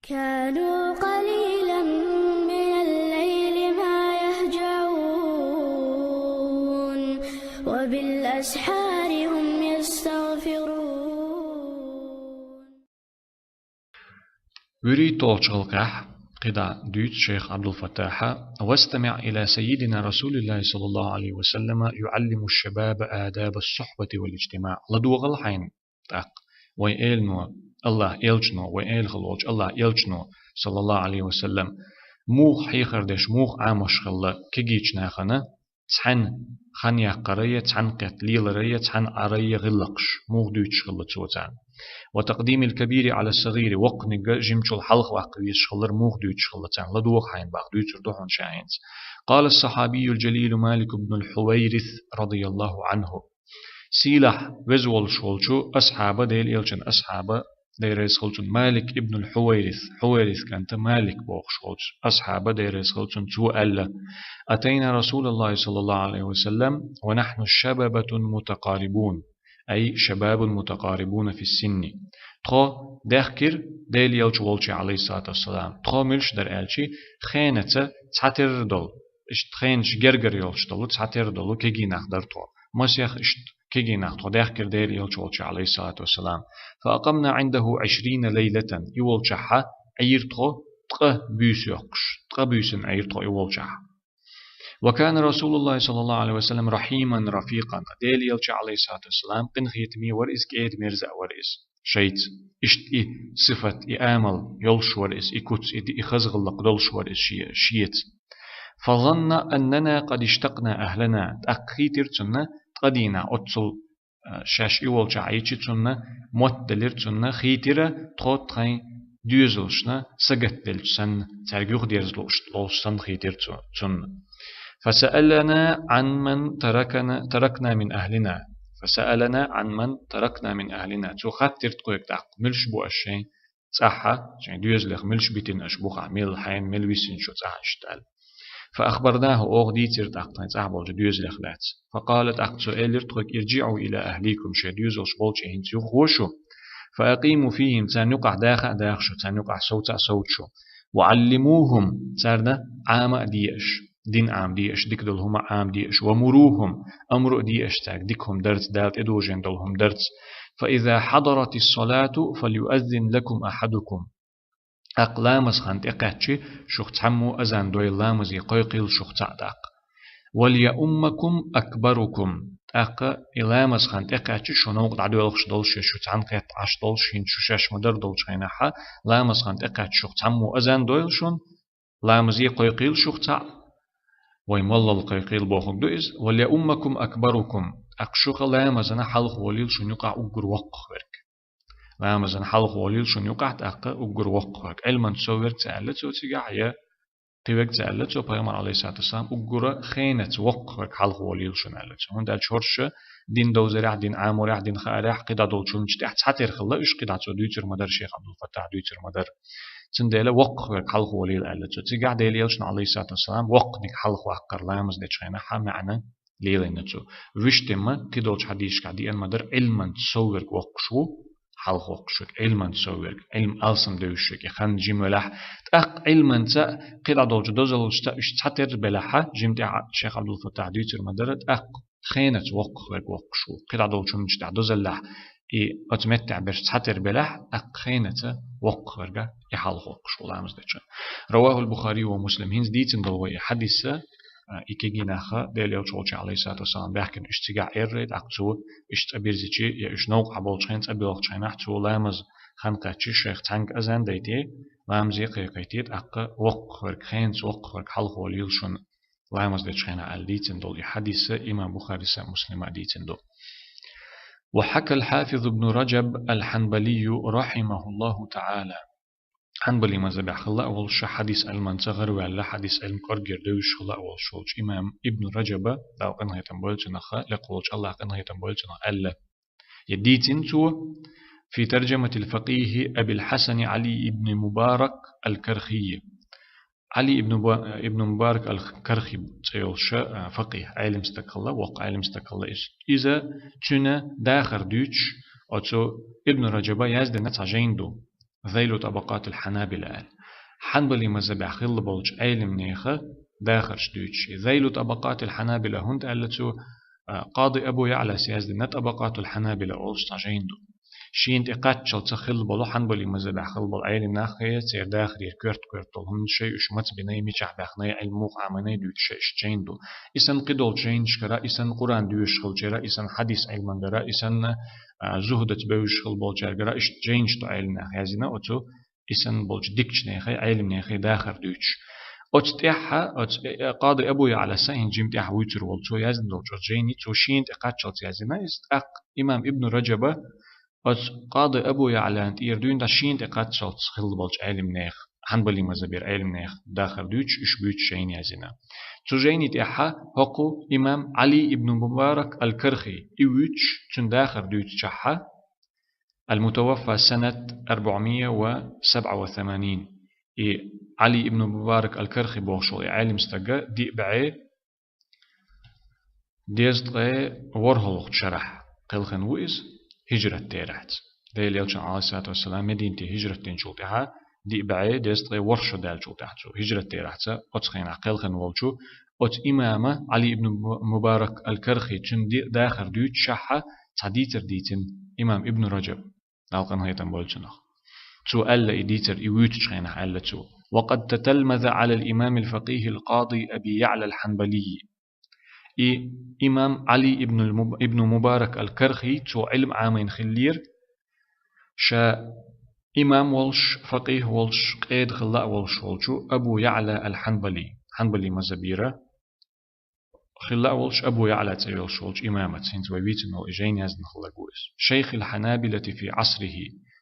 كانوا قليلا من الليل ما يهجعون وبالأسحار هم يستغفرون. يريد توجه قدا دوت شيخ عبد الفتاح واستمع إلى سيدنا رسول الله صلى الله عليه وسلم يعلم الشباب آداب الصحبة والاجتماع لدوغ الحين تاق ويلنو الله يلجنو ويل خلوج الله يلجنو صلى الله عليه وسلم موخ حيخر دش موخ عامش خلا كجيش ناخنا تحن خنيا قرية تحن قتليل رية تحن عرية غلقش موخ دوتش خلا توتان وتقديم الكبير على الصغير وقن جمش الحلق وقويش خلر موخ دوتش خلا تان لدوخ حين باق دوتش ردوحن شاينز. قال الصحابي الجليل مالك بن الحويرث رضي الله عنه سيلح وزول شولشو أصحاب ديل إلشن أصحاب ديريس خلشن مالك ابن الحويرث حويرث كانت مالك بوخ شولش أصحاب ديريس خلشن تو ألا أتينا رسول الله صلى الله عليه وسلم ونحن شبابة متقاربون أي شباب متقاربون في السن تخو دخكر ديل يلش والشي عليه الصلاة والسلام تخو ملش در ألشي خينة تعتر دول اشت خينش جرجر يلش دول تعتر دول كيجي نخدر تو مسيخ اشت كيجي نخدر دخكر ديل يلش والشي عليه الصلاة والسلام فأقمنا عنده 20 ليلة يولشحة عيرتخو تقه بيس يقش تقه بيسن عيرتخو يولشحة. وكان رسول الله صلى الله عليه وسلم رحيما رفيقا ديل يلش عليه الصلاة والسلام قن خيتمي ورئيس كيد مرزا ورئيس شيت اشت صفة آمل يلش ورئيس كتس إخزغلق دلش ورئيس شيت فظن أننا قد اشتقنا أهلنا تأخيتر تنا قدينا أتصل شاش إيوال عيشي تنا مدلر تنا خيتر تخوت خين ديوزلشنا سجتلشن ترجوخ ديرزلوشتن خيتر تنا فسألنا عن من تركنا من أهلنا فسألنا عن من تركنا من أهلنا تو خاطر تقولك تاق ملش بو أشين صحة يعني ديوزلخ ملش بيتين أشبوخ ميل حين ميل ويسين شو صح اشتال فأخبرناه أوغ ديتر تاقتين صح بولج ديوزلخ لات فقالت أخت سؤال تقولك ارجعوا إلى أهليكم شي ديوزلش بولج هنتيو خوشو فأقيموا فيهم تنقع داخشو تنقع صوتشو وعلموهم تارنا عام ديش دين عام ديش ديك دلهم عام ديش ومروهم أمر ديش تاك ديكهم درت دالت إدوجين دلهم درت فإذا حضرت الصلاة فليؤذن لكم أحدكم أقلامس خانت إقاتشي شخ تحمو أزان دوي اللامز يقيقل شخ تعداق وليأمكم أكبركم أق إلامز خانت إقاتشي شو نوق دعدو يلخش دلش شو تعنقيت عش دلش هين شو شاش مدر دلش هينحا لامز خانت إقاتشي شخ تحمو أزان دوي شون لامز يقيقل شخ تعداق ويمل القيقيل بوخك دوئز وليأمكم أكبركم أقشوخ لامزنا حلق وليل شن يقع أقر وقخك لامزنا حلق وليل شن يقع تأقى أقر وقخك علما تصور تعلت وتقع يا قيوك تعلت وبيامر عليه الصلاة والسلام أقر خينة وقخك حلق وليل شن علت هون دال شورش دين دوزرع دين عامورع دين خارع قدا دولشون جتاح تحتر خلا إش قدا دويتر مدر شيخ عبد الفتاح دويتر مدر تنديلا وقخك حلق وليل علت تقع ديل يلشن عليه الصلاة والسلام وقنك حلق وحقر لامز دي شينا حا معنى ليلينتو وشتما كدولش حديش قاعدي المدر علما تصور وقشو حلق وقشك علما تصور علم ألسم دوشك يخان جملح تأق علما تا قدا دولش دوزلش تا إش تحتر بلحا جمتع شيخ عبد الفتاح دويتر مدر تأق خينة وقخك وقشو قدا دولش نجتع دوزلح أتمتع برش تحتر بلح أقخينة وق ورقة يحلق وقشو لامز ديشن. رواه البخاري ومسلم هنز ديتن دلوية حديثة إكيجي ناخا ديل يوتشولش عليه الصلاة والسلام بيحكن اشتقع إيرد أقتو اشتقبيرزيشي يا اشنوق عبولشين تقبلوخشين أحتو لامز خانقاتشي شيخ تانك أزان ديتي لامز يقيقيتيت أقا وق ورق خينت وق ورق حلق وليلشن لامز ديشين على ديتن دول حديثة إمام بخاري مسلم ديتن دول. وحكى الحافظ ابن رجب الحنبلي رحمه الله تعالى حنبلي مذهب خلا أول شيء حديث المنتظر ولا حديث المقرجر دوش خلا أول شيء إمام ابن رجب لو قنها يتنبولتنا خا لقولش الله قنها يتنبولتنا ألا يديتن تو في ترجمة الفقيه أبي الحسن علي ابن مبارك الكرخي علي ابن مبارك الكرخي تيولش فقيه عالم استقلة وق عالم استقلة إذا تنا داخر دوش أو ابن رجب يزد نتعجين دو ذيل طبقات الحنابلة حنبلي مذهب خل بولج علم نيخة داخرش دوتش ذيل طبقات الحنابلة هند ألتو قاضي أبو يعلى سياز نت طبقات الحنابلة أولش تعجين دو شين تقات شل تخل بلو حنبلي مذهب خل بول علم ناخية سير داخل يركرت كرتل هم شيء شمت بناي ميشح بخناي علموق عمناي دوتش شين دو إسن قدول جين شكرا إسن قرآن دوش خل جرا إسن حديث علم جرا إسن زهدت بوش خل بول جرا إش جين شتو علم ناخيزنا أتو إسن بولج ديكش نيخي علم نيخي داخر دوتش أتتيحها قاضي أبو على سين جيم تيح ويتر والتو يزن لو جيني تو شين تقاتشلت يزنا است إمام ابن رجب قاضي أبو على أنت يردون دا شين تقاتشلت خل بولج علم نيخ حنبلي مزبير علم نيخ داخر دوتش إش بيوتش شين يزنا تو جيني تيحها هقو إمام علي ابن مبارك الكرخي إيوتش تن داخر دوتش شحها المتوفى سنة 487 علي ابن مبارك الكرخي بوشول عالم استجا دي بعي ديزدغي ورهلوخ شرح قلخن ويز هجرة تيرحت دي ليلشان عليه الصلاة والسلام مدينة هجرة تنشوتها دي بعي ديزدغي ورشو دالشوتحتو هجرة تيرحت أتخين قلخن والشو أت إمامة علي ابن مبارك الكرخي تن داخر دوت شحة تعديتر ديتن إمام ابن رجب نالقن هيتن بولشنخ تو ألا إديتر إيوتش غينح ألا تو وقد تتلمذ على الإمام الفقيه القاضي أبي يعلى الحنبلي إمام علي ابن مبارك الكرخي تو علم عامين خلير شا إمام والش فقيه والش قيد خلاء والش والشو أبو يعلى الحنبلي حنبلي مزبيرة خلاء والش أبو يعلى تيولش والش إمامة سنت ويبيتن والإجين يزن خلاقويس شيخ الحنابلة في عصره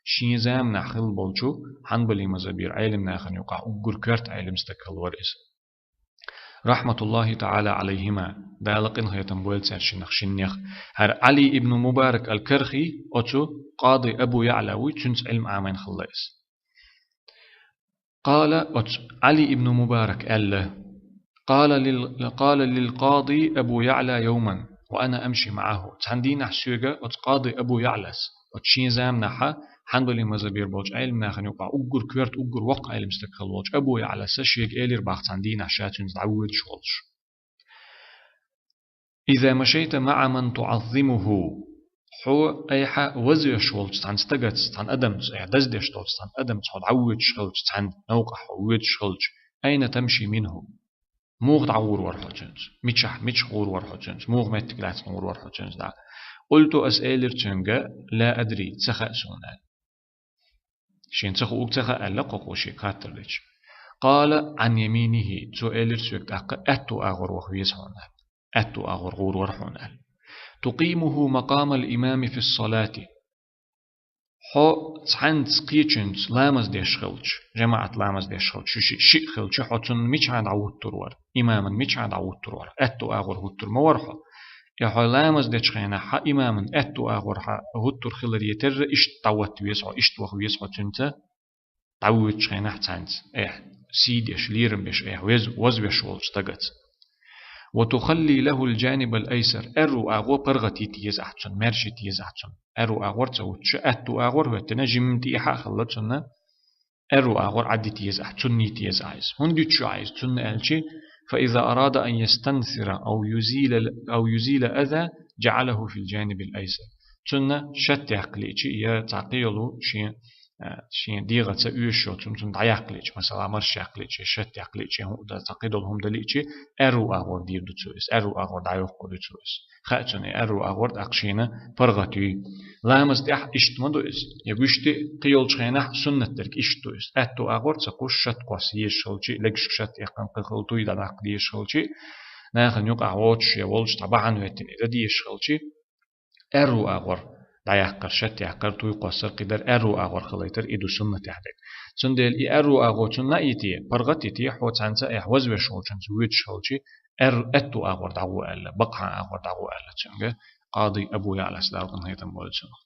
شيزام نخل بولجو حنبلي مزبير علم ناخن يقع أقر كرت علم استكال ورئيس رحمة الله تعالى عليهما دالقن هيتم بولتسر شنخ شنخ هر علي ابن مبارك الكرخي أتو قاضي أبو يعلى تنس علم عامين خلاص قال علي ابن مبارك قال للقاضي أبو يعلى يوما وأنا أمشي معه تندين حسوغا قاضي أبو يعلس وتشيزام نحا حنبلي مزبير بولج علم ناخن يقع أقر كورت أقر وقع علم استقل بولج أبو على سشيق إلير باخت عندنا شاتن دعوت شولج إذا مشيت مع من تعظمه حو أيحا وزي شولج تان استقت تان أدم دزدي شولج تان أدم تان دعوت شولج تان نوقع حوت شولج أين تمشي منه موغ دعور ورحوجنز ميتش غور ورحوجنز موغ متكلات غور ورحوجنز دا قلت أسألر تشنجا لا أدري تخأ سونال شين تخو أكتخأ ألقق شي كاترلج قال عن يمينه تسألر سوك أتو أغور وخويس هونال أتو أغور غور ورحونال تقيمه مقام الإمام في الصلاة حو تحن تسقيتشنز لامز ديش خلج جماعة لامز ديش خلج شي خلج حوتن ميش عاد عود تروار إماما ميش عاد عود تروار أتو أغور هوتر مورحو يحو لامز ديش خينا حا إماما أتو أغور هوتر خلر يتر إشت طوت ويسعو إشت وخو يسعو تنتا تعود خينا حتانت سيديش ليرم بيش وز بيش ولج تقت وتخلي له الجانب الأيسر أرو أغو برغتي تيز أحسن مرشي تيز أحسن أرو أغور تسوتش أتو أغور هو تنجم تيحا خلطنا أرو أغور عدي تيز أحسن تيز عايز هندي تشو عايز تن ألشي فإذا أراد أن يستنثر أو يزيل أذى جعله في الجانب الأيسر تن شت يقليشي يا تعقيلو شين ديغة تأيشو تمتن دعيقليش مثلا مرش يقليش شت يقليش دا تقيدلهم دليشي أرو أغور دير دوتسويس أرو أغور دعيوق دوتسويس خاتني أرو أغور أقشينا فرغتي لامز ديح إشتمدويس يقشتي قيول شخينا سنة ترك إشتويس أتو أغور تقوش شت قوس يشغلشي لقش شت يقن قلتوي دا نقل يشغلشي ناخن يقع واتش يولش طبعا ويتن إذا دي يشغلشي أرو أغور دايحقر شت يحقر توي قصر قدر أرو أغور خليتر إدو سنة تحدك سندل أرو أغور تنا إيتي برغت إيتي حو تانسا إحوز بشول تنس ويتش خلشي أتو أغور دعو ألا بقها أغور دعو ألا تنجا قاضي أبو يعلى سلاوكن هيتم بولتسنخ